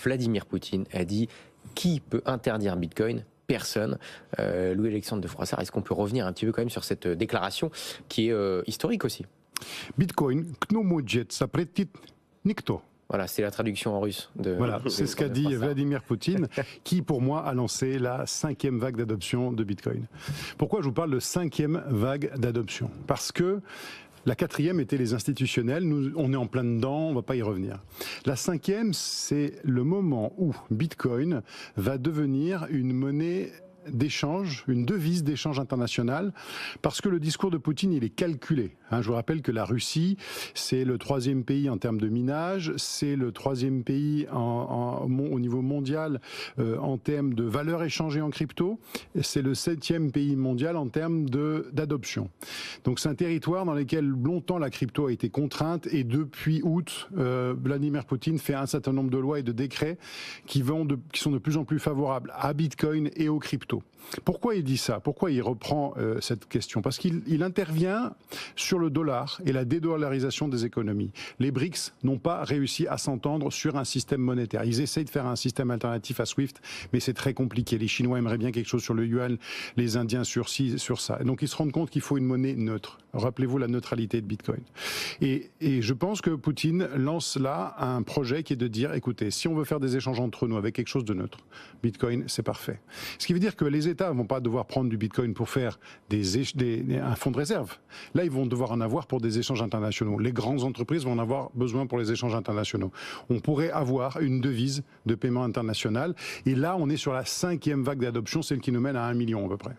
Vladimir Poutine a dit qui peut interdire Bitcoin? Personne. Louis-Alexandre de Froissart, est-ce qu'on peut revenir un petit peu quand même sur cette déclaration qui est historique aussi? Bitcoin, к нему запретит никто. Voilà, c'est la traduction en russe. Voilà, c'est ce qu'a dit Vladimir Poutine, qui pour moi a lancé la 5e vague d'adoption de Bitcoin. Pourquoi je vous parle de 5e vague d'adoption? Parce que la 4e était les institutionnels, nous, on est en plein dedans, on ne va pas y revenir. La 5e, c'est le moment où Bitcoin va devenir une monnaie d'échange, une devise d'échange international, parce que le discours de Poutine, il est calculé. Je vous rappelle que la Russie, c'est le 3e pays en termes de minage, c'est le 3e pays au niveau mondial en termes de valeur échangée en crypto, c'est le 7e pays mondial en termes d'adoption. Donc c'est un territoire dans lequel longtemps la crypto a été contrainte, et depuis août, Vladimir Poutine fait un certain nombre de lois et de décrets qui sont de plus en plus favorables à Bitcoin et aux cryptos. Pourquoi il dit ça? Pourquoi il reprend cette question? Parce qu'il intervient sur le dollar et la dédollarisation des économies. Les BRICS n'ont pas réussi à s'entendre sur un système monétaire. Ils essayent de faire un système alternatif à SWIFT, mais c'est très compliqué. Les Chinois aimeraient bien quelque chose sur le yuan, les Indiens sur ça. Et donc ils se rendent compte qu'il faut une monnaie neutre. Rappelez-vous la neutralité de Bitcoin. Et je pense que Poutine lance là un projet qui est de dire, écoutez, si on veut faire des échanges entre nous avec quelque chose de neutre, Bitcoin, c'est parfait. Ce qui veut dire que les États ne vont pas devoir prendre du Bitcoin pour faire un fonds de réserve. Là, ils vont devoir en avoir pour des échanges internationaux. Les grandes entreprises vont en avoir besoin pour les échanges internationaux. On pourrait avoir une devise de paiement international. Et là, on est sur la 5e vague d'adoption, celle qui nous mène à 1 million à peu près.